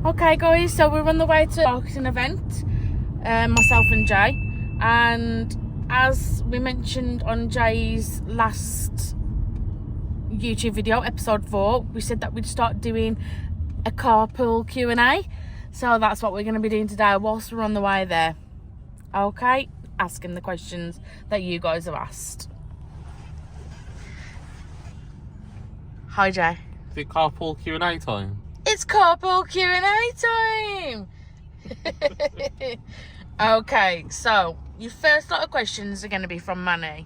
Okay guys, so we're on the way to a marketing event, myself and Jay, and as we mentioned on Jay's last YouTube video, episode 4, we said that we'd start doing a carpool Q A. So that's what we're going to be doing today whilst we're on the way there. Okay, asking the questions that you guys have asked. Hi Jay. Is it carpool Q A time? It's carpool Q A time! Okay, so your first lot of questions are going to be from Manny.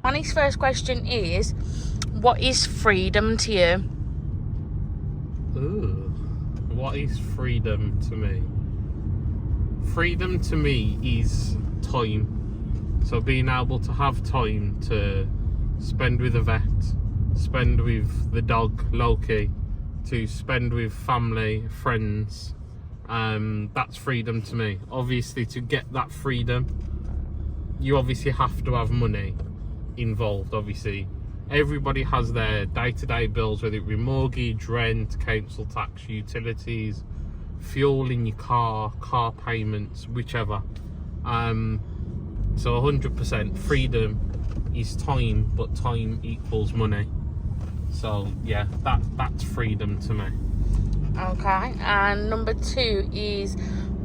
Manny's first question is, what is freedom to you? Ooh. What is freedom to me? Freedom to me is time. So being able to have time to spend with a vet, spend with the dog Loki, to spend with family, friends. That's freedom to me. Obviously, to get that freedom, you obviously have to have money involved. Obviously, everybody has their day-to-day bills, whether it be mortgage, rent, council tax, utilities, fuel in your car payments, whichever. So 100% freedom is time, but time equals money. So yeah, that's freedom to me. Okay, and number 2 is,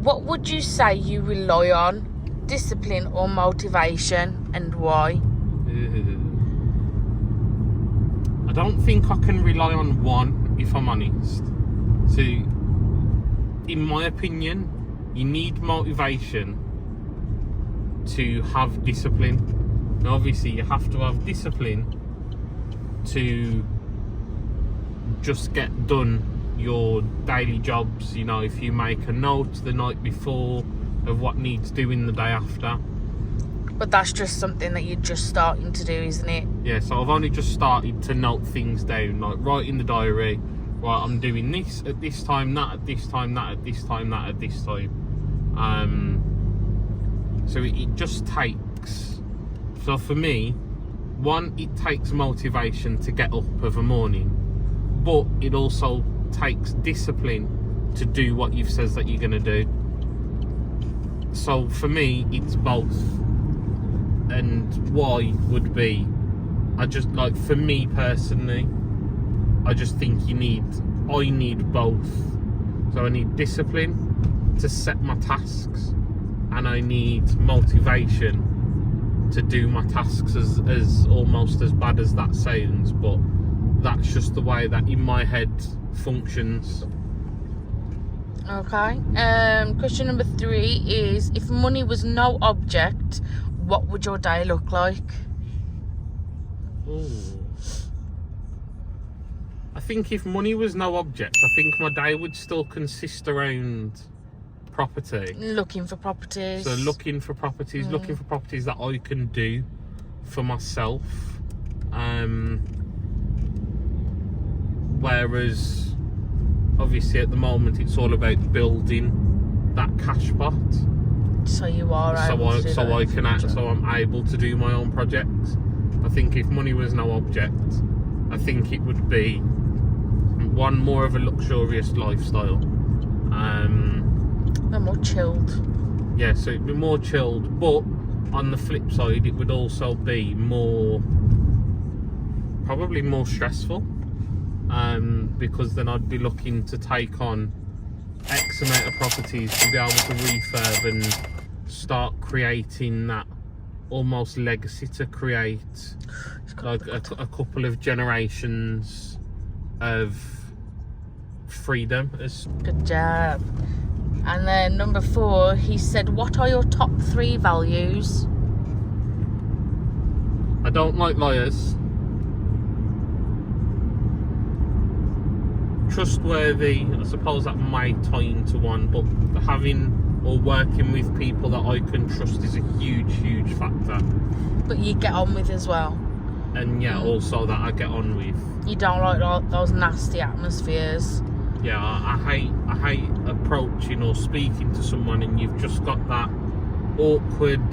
what would you say you rely on, discipline or motivation, and why? I don't think I can rely on one, if I'm honest. So, in my opinion, you need motivation to have discipline. Now, obviously, you have to have discipline to just get done your daily jobs. You know, if you make a note the night before of what needs doing the day after. But that's just something that you're just starting to do, isn't it? Yeah, so I've only just started to note things down, like write in the diary, right, I'm doing this at this time, that at this time, that at this time, that at this time. So it just takes, so for me, one, it takes motivation to get up of a morning, but it also takes discipline to do what you've said that you're going to do. So for me, it's both. And why would be, I just, like, for me personally, I just think I need both. So I need discipline to set my tasks, and I need motivation to do my tasks, as almost as bad as that sounds, but that's just the way that in my head functions. Okay, question number 3 is, if money was no object, what would your day look like? Ooh. I think if money was no object, I think my day would still consist around property. Looking for properties. So looking for properties that I can do for myself. Whereas obviously at the moment it's all about building that cash pot. So you are able to do that. So I'm able to do my own projects. I think if money was no object, I think it would be one, more of a luxurious lifestyle. They're more chilled. Yeah, so it'd be more chilled, but on the flip side, it would also be probably more stressful. Because then I'd be looking to take on X amount of properties to be able to refurb and start creating that almost legacy, to create like a couple of generations of freedom. Good job. And then number 4, he said, what are your top 3 values? I don't like liars. Trustworthy, I suppose that might tie into one, but having or working with people that I can trust is a huge factor. But you get on with as well. And yeah, also that I get on with. You don't like those nasty atmospheres. Yeah, I hate approaching or speaking to someone and you've just got that awkward,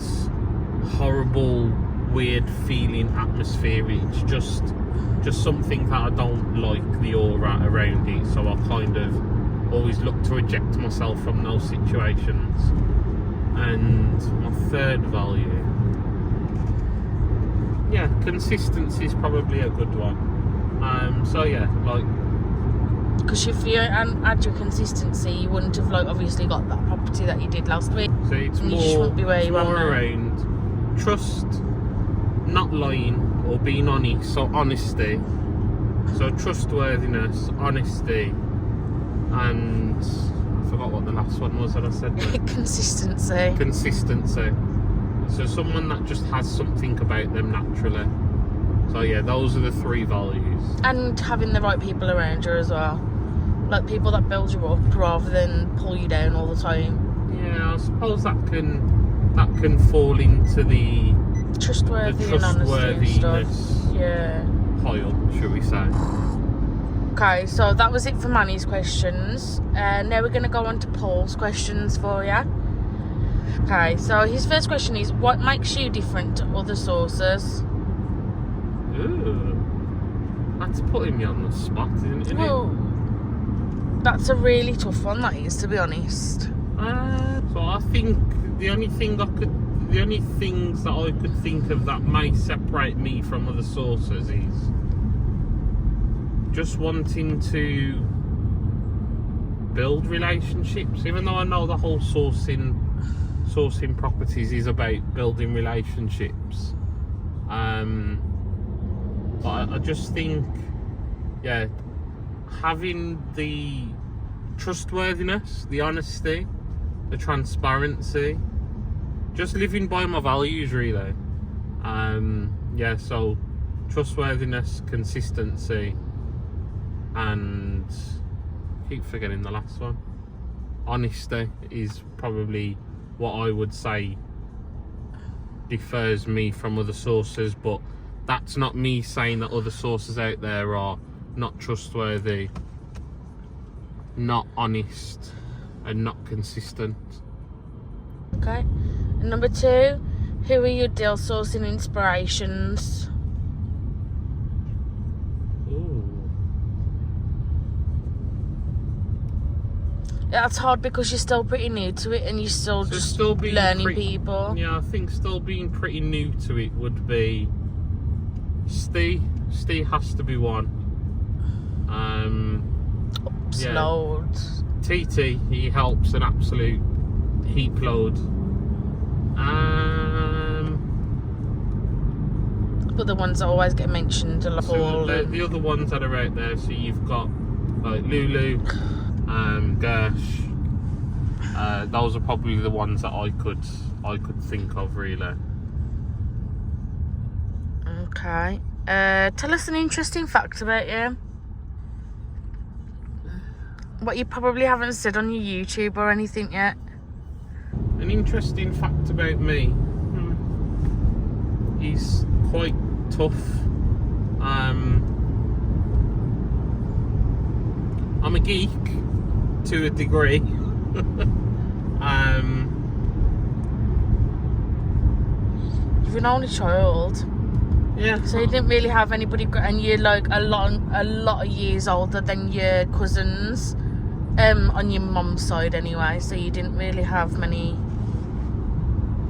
horrible, weird feeling atmosphere. It's just something that I don't like, the aura around it. So I kind of always look to eject myself from those situations. And my third value, yeah, consistency is probably a good one. So yeah, like, because if you hadn't had your consistency, you wouldn't have like obviously got that property that you did last week. so it's And you just more, wouldn't be where it's you are more now. around trust, not lying or being honest. So honesty, so trustworthiness, honesty, and I forgot what the last one was that I said. Consistency. Consistency. So someone that just has something about them naturally. So yeah, those are the three values. And having the right people around you as well. Like people that build you up rather than pull you down all the time. Yeah, I suppose that can fall into the Trustworthy and honesty and stuff. Yeah. pile, shall we say. Okay, so that was it for Manny's questions. Now we're going to go on to Paul's questions for you. Okay, so his first question is, what makes you different to other sources? Ooh. That's putting me on the spot, isn't it? Well, that's a really tough one, that is, to be honest. So I think the only things that I could think of that may separate me from other sources is just wanting to build relationships. Even though I know the whole sourcing properties is about building relationships, but I just think, yeah, having the trustworthiness, the honesty, the transparency, just living by my values, really. Yeah, so trustworthiness, consistency, and I keep forgetting the last one. Honesty is probably what I would say differs me from other sources, but that's not me saying that other sources out there are not trustworthy, not honest, and not consistent. Okay. And number 2, who are your deal sourcing inspirations? Ooh. That's hard because you're still pretty new to it and you're still just learning people. Yeah, I think still being pretty new to it would be Steve. Steve has to be one. Yeah. Loads. TT, he helps an absolute heap load. But the ones that always get mentioned are like So the other ones that are out there, so you've got like Lulu, Gersh. Those are probably the ones that I could think of, really. Okay. Tell us an interesting fact about you. What you probably haven't said on your YouTube or anything yet. An interesting fact about me. He's quite tough. I'm a geek to a degree. You're an only child. Yeah. So you didn't really have anybody, and you're like a lot of years older than your cousins, on your mum's side anyway. So you didn't really have many.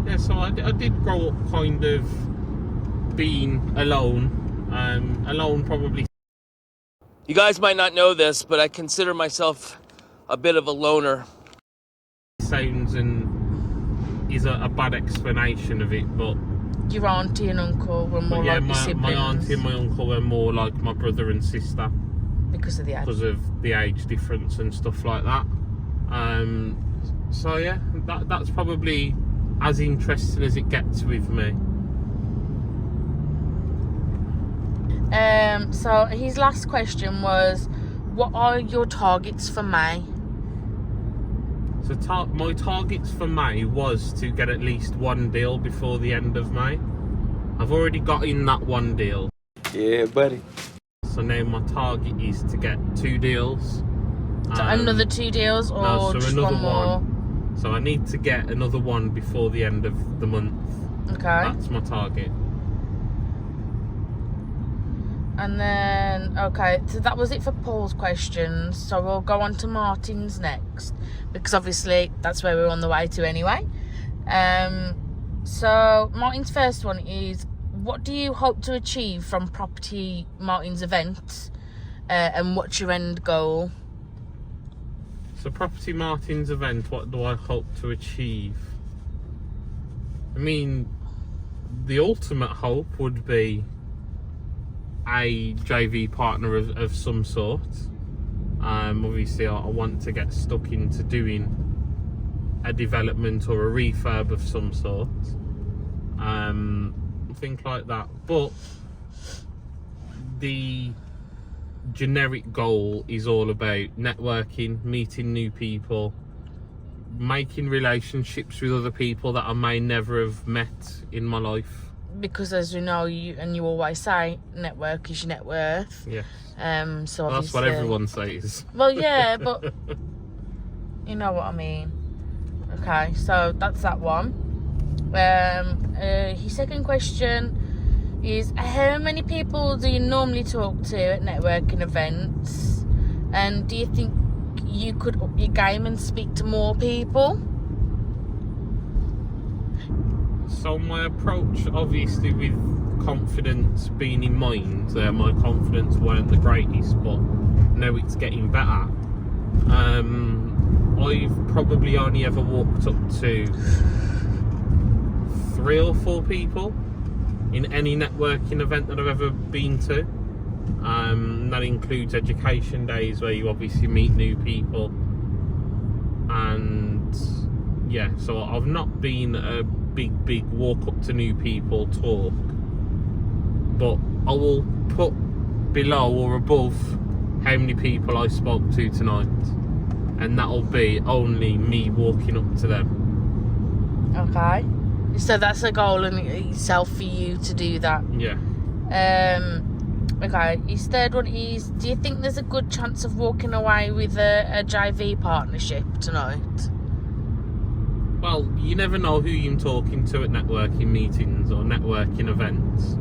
Yeah. So I did grow up kind of being alone. Alone probably. You guys might not know this, but I consider myself a bit of a loner. Sounds and is a bad explanation of it, but. Your auntie and uncle were more like your siblings. My auntie and my uncle were more like my brother and sister because of the age. Because of the age difference and stuff like that. So yeah, that's probably as interesting as it gets with me. So his last question was, what are your targets for May? So my targets for May was to get at least one deal before the end of May. I've already got in that one deal. Yeah, buddy. So now my target is to get 2 deals. So another 2 deals or no, so just another one more? So I need to get another one before the end of the month. Okay. That's my target. And then, okay, so that was it for Paul's questions. So we'll go on to Martin's next, because obviously that's where we're on the way to anyway. So Martin's first one is, what do you hope to achieve from Property Martin's event, and what's your end goal? So Property Martin's event, what do I hope to achieve? I mean, the ultimate hope would be a JV partner of some sort. Obviously I want to get stuck into doing a development or a refurb of some sort, think like that. But the generic goal is all about networking, meeting new people, making relationships with other people that I may never have met in my life. Because as you know, you always say, network is your net worth. Yes. So well, that's what everyone says. Well, yeah, but you know what I mean. Okay, so that's that one. His second question is, how many people do you normally talk to at networking events? And do you think you could up your game and speak to more people? So my approach, obviously with confidence being in mind, my confidence weren't the greatest, but now it's getting better. I've probably only ever walked up to 3 or 4 people in any networking event that I've ever been to. That includes education days where you obviously meet new people, and yeah, so I've not been a big walk up to new people talk, but I will put below or above how many people I spoke to tonight, and that'll be only me walking up to them. Okay, so that's a goal in itself for you to do that. Yeah. Okay, his third one is, do you think there's a good chance of walking away with a JV partnership tonight? Well, you never know who you're talking to at networking meetings or networking events.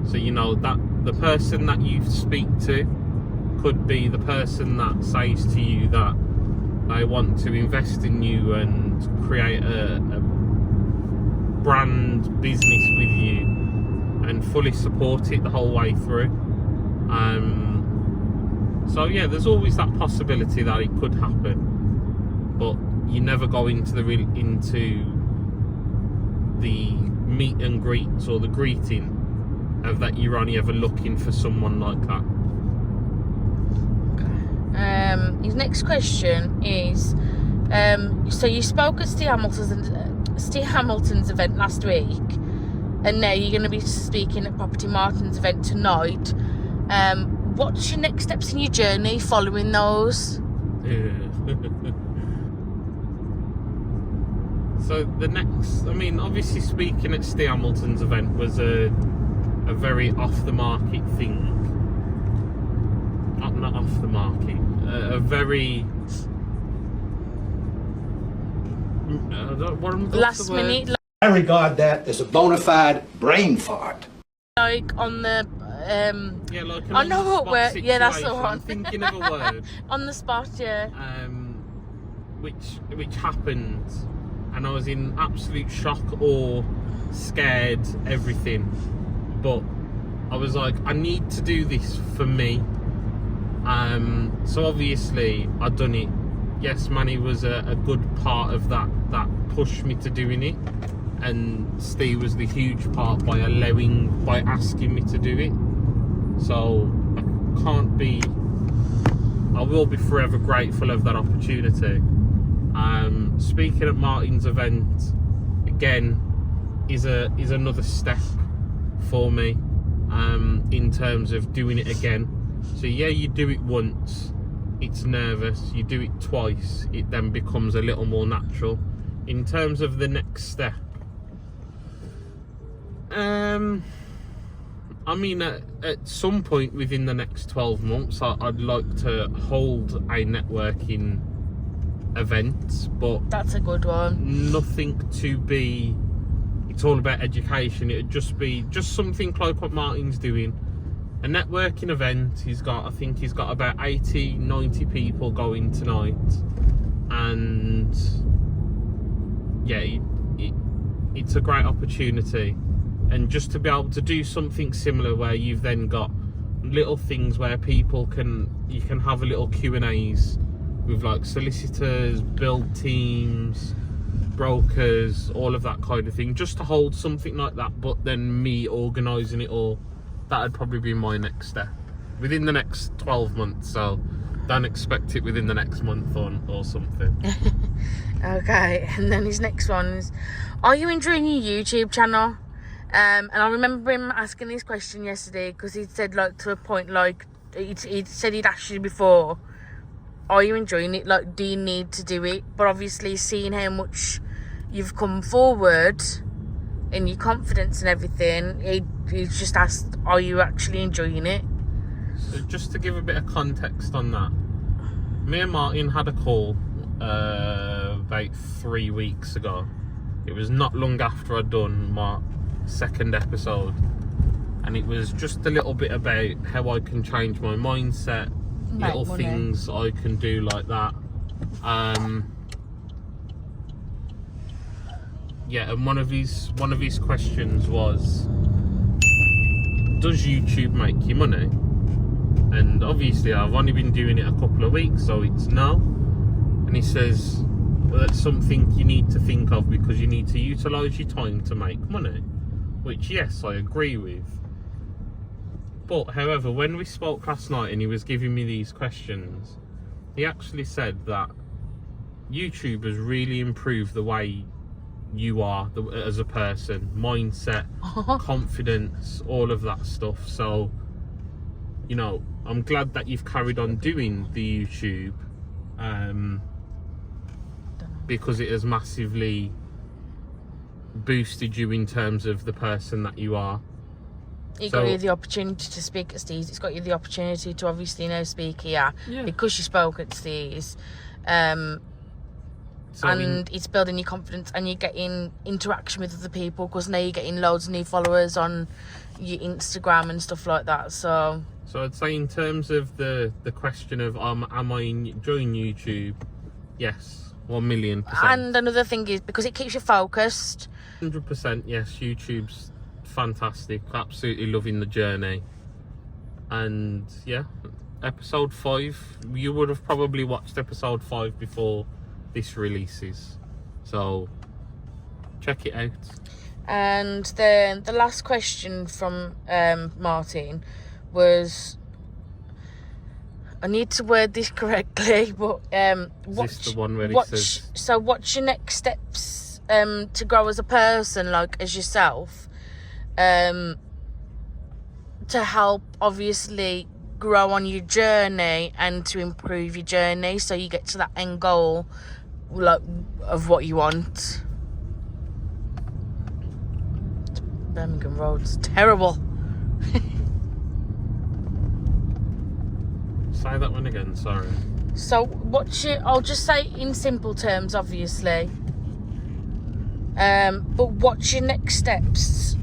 So you know that the person that you speak to could be the person that says to you that they want to invest in you and create a brand business with you and fully support it the whole way through. So yeah, there's always that possibility that it could happen, but you never go into the meet and greets or the greeting of that you're only ever looking for someone like that. His next question is, so you spoke at Steve Hamilton's event last week, and now you're going to be speaking at Property Martin's event tonight. What's your next steps in your journey following those? So the next, I mean, obviously speaking at Steve Hamilton's event was a very off the market thing. Not off the market. A very last minute. I regard that as a bona fide brain fart. Like on the yeah, like I know what word. Yeah, that's the one. I'm thinking of a word. On the spot, yeah. Which happened, and I was in absolute shock, awe, scared, everything. But I was like, I need to do this for me. So obviously I done it. Yes, money was a good part of that pushed me to doing it, and Steve was the huge part by asking me to do it. So I will be forever grateful of that opportunity. Speaking at Martin's event again is another step for me in terms of doing it again. So yeah, you do it once, it's nervous. You do it twice, it then becomes a little more natural. In terms of the next step, I mean, at some point within the next 12 months, I'd like to hold a networking event, but that's a good one. Nothing to be. It's all about education. It'd just be something like what Martin's doing, a networking event. I think he's got about 80, 90 people going tonight. And yeah, it's a great opportunity. And just to be able to do something similar where you've then got little things where you can have a little Q&As with like solicitors, build teams, brokers, all of that kind of thing, just to hold something like that, but then me organising it all. That'd probably be my next step within the next 12 months, so don't expect it within the next month or something. Okay, and then his next one is, are you enjoying your YouTube channel? And I remember him asking this question yesterday because he'd said, like, to a point, like, he'd said he'd asked you before, are you enjoying it? Like, do you need to do it? But obviously, seeing how much you've come forward in your confidence and everything, he's just asked, are you actually enjoying it? So just to give a bit of context on that, me and Martin had a call about 3 weeks ago. It was not long after I'd done my second episode, and it was just a little bit about how I can change my mindset, little things I can do like that. Yeah, and one of his questions was, does YouTube make you money? And obviously I've only been doing it a couple of weeks, so it's no. And he says, well, that's something you need to think of, because you need to utilise your time to make money. Which, yes, I agree with. But, however, when we spoke last night and he was giving me these questions, he actually said that YouTube has really improved the way you are as a person. Mindset, confidence, all of that stuff. So, you know, I'm glad that you've carried on doing the YouTube, because it has massively boosted you in terms of the person that you are. It got you the opportunity to speak at Steve's. It's got you the opportunity to obviously now speak here because you spoke at Steve's. And it's building your confidence, and you're getting interaction with other people, because now you're getting loads of new followers on your Instagram and stuff like that. So I'd say, in terms of the question of am I enjoying YouTube, yes, 1,000,000%. And another thing is, because it keeps you focused. 100%, yes, YouTube's fantastic. Absolutely loving the journey. And yeah, episode 5, you would have probably watched episode 5 before this releases, so check it out. And then the last question from Martin was, I need to word this correctly, but is this the one where it says, so what's your next steps to grow as a person, like as yourself, to help obviously grow on your journey and to improve your journey so you get to that end goal, like, of what you want? Birmingham Road's terrible. say that one again, sorry. So I'll just say in simple terms, obviously, but what's your next steps?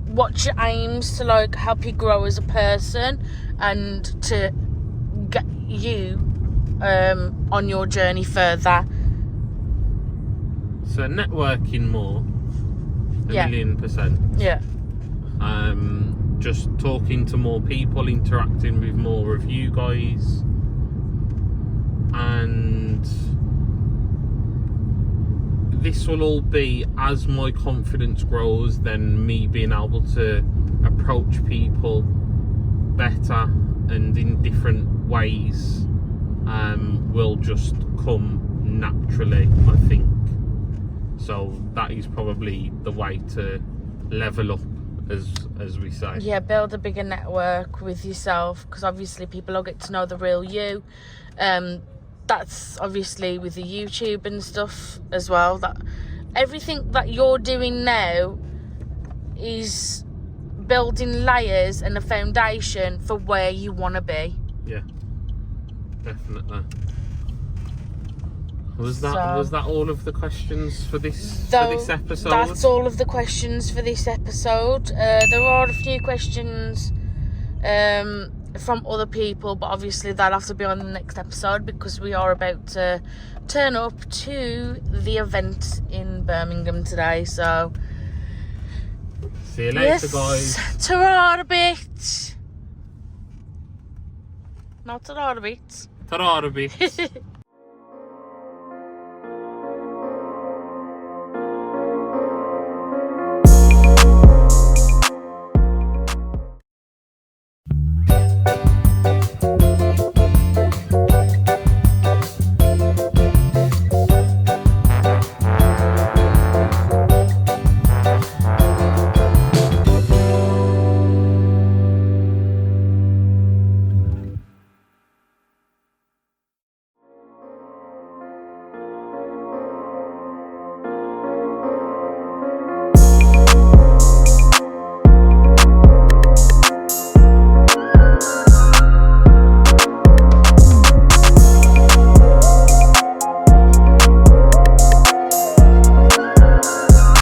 What's your aims to, like, help you grow as a person and to get you on your journey further? So networking more, 1,000,000%. Yeah. Just talking to more people, interacting with more of you guys, and this will all be as my confidence grows, then me being able to approach people better and in different ways will just come naturally, I think. So that is probably the way to level up, as we say. Yeah, build a bigger network with yourself, because obviously people will get to know the real you. That's obviously with the YouTube and stuff as well. That everything that you're doing now is building layers and a foundation for where you want to be. Yeah, definitely. Was that all of the questions for this episode? That's all of the questions for this episode. There are a few questions from other people, but obviously that'll have to be on the next episode because we are about to turn up to the event in Birmingham today. So see you later, guys. Ta-ra a bit. Not ta-ra a bit. Ta-ra a bit.